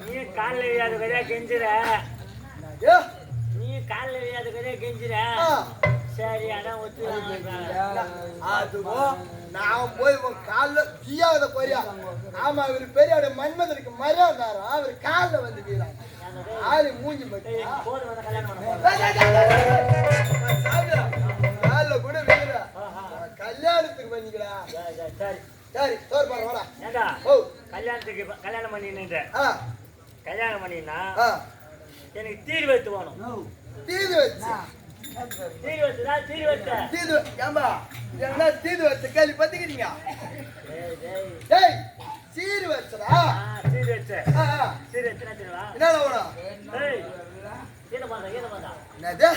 நீ கால்ல வியாத கதையா கெஞ்சுற நீ கால்ல வியாத கதையா கெஞ்சுற சரி அதான் ஒத்து அதுவும் நான் போய் உன் காலில் தீயாவத போறியா ஆமா அவரு பெரிய மன்மதனுக்கு மரியாதை அவர் காலில் வந்து வீரா ஆளு மூஞ்சி காலில் கூட வீர கல்யாணத்துக்கு பண்ணிக்கிறா சரி சோறு பாரு வாடா ஏண்டா கல்யாணத்துக்கு கல்யாணம் பண்ணிட்டு கல்யாணம் பண்ணினா எனக்கு தீர்வு வைத்து வேணும் தீர்வு வச்சு தீது வச்ச கேள்வி பத்திக்கிறீங்க சீர் வச்சடா சீர் வச்ச என்ன வேணும் என்னது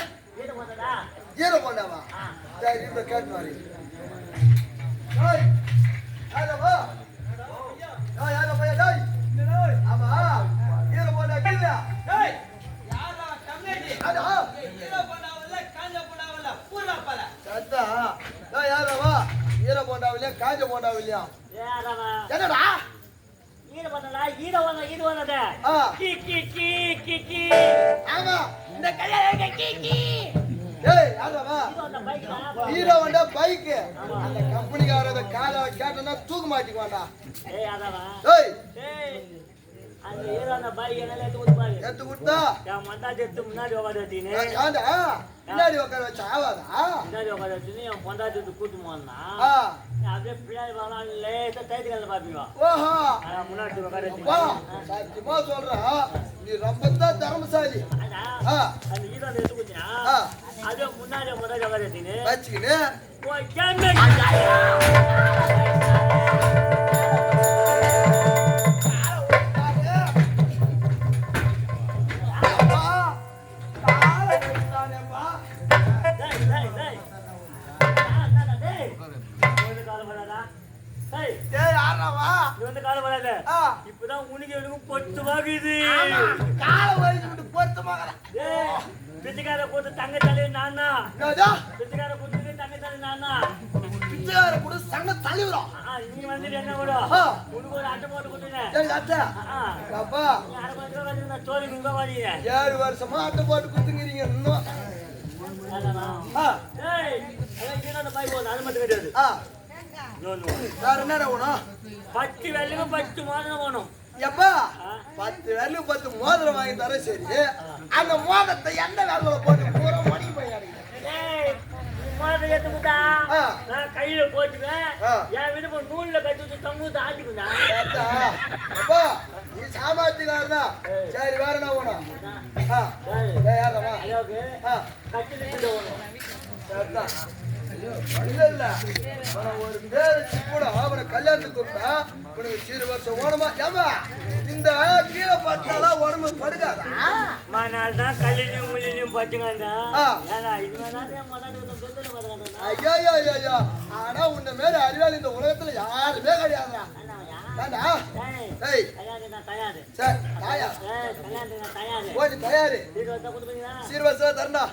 ஈர போண்டாவா சரி இப்ப கேட்டு வாரி ஆமா ஈர போண்டா கீழே ஈர போண்டாவில்லையா காஞ்ச போண்டாவில்லையா என்னடா ஈர போண்டா ஈர போண்டா ஈர போண்டா கீ கீ கீ கீ கீ ஆமா இந்த கல்யாணம் கீ கீ ஏய் யாரவா ஹீரோ வண்டா பைக் அந்த கம்பெனிக்காரத கால கேட்டனா தூக்க மாட்டிக்குவாடா ஏய் யாரவா ஏய் அந்த ஹீரோன பைக் என்னல தூக்குபாரு எடுத்து விட்டா நான் மண்டா செத்து முன்னாடி உட்கார வச்சினே ஆண்டா முன்னாடி உட்கார வச்ச ஆவாதா முன்னாடி உட்கார வச்சினே அவன் பொண்டாட்டி கூட்டி போனா அப்படியே பின்னாடி வரலாம் லேசா கைதுல பாப்பிவா ஓஹோ முன்னாடி உட்கார வச்சி சத்தியமா சொல்றேன் நீ ரொம்ப தான் தர்மசாலி அந்த ஹீரோன எடுத்து குத்தினா அது முன்னாடி உட்கார வச்சினே வச்சினே ஓ கேமே இப்பதான் உனக்கு எனக்கு பொருத்தமாகுது பிச்சைக்கார கூட்டு தங்க தலை நானா பிச்சைக்கார கூட்டு தங்க தலை நானா பிச்சைக்கார கூட சங்க தலைவரா நீ வந்துட்டு என்ன கூட உனக்கு ஒரு அட்டை போட்டு கொடுத்தேன் 7 வருஷமா அட்டை போட்டு கொடுத்துங்கிறீங்க இன்னும் அது மட்டும் கிடையாது என்ன வேணும் 10 வெள்ளிக்கு 10 மோதிரம் வேணும் எப்பா 10 வெள்ளிக்கு 10 மோதிரம் வாங்கி தர சரி அந்த மோதிரத்தை எந்த வேலையில போட்டு பூரா மணி போய் மோதிரம் எடுத்துக்கிட்டா நான் கையில போட்டுவேன் என் வீடு நூல்ல கட்டி தம்பூத்து ஆட்டிக்குதா நீ சாமாத்தினாருனா சரி வேற என்ன வேணும் கட்டி வேணும் இல்ல ஒரு பேரு கூட அவனை கல்யாணத்துக்கு கூப்பிட்டா உனக்கு சீரு வருஷம் ஓடமா ஏமா இந்த கீழே பார்த்தாலாம் உடம்பு படுக்காதா மனால் தான் கல்லிலையும் முள்ளிலையும் பட்டுங்கண்டா ஐயோ ஐயோ ஆனா உன்ன மேல அறிவாளி இந்த உலகத்துல யாருமே கிடையாதுடா தயாரு சீர்வரிசை தரண்டா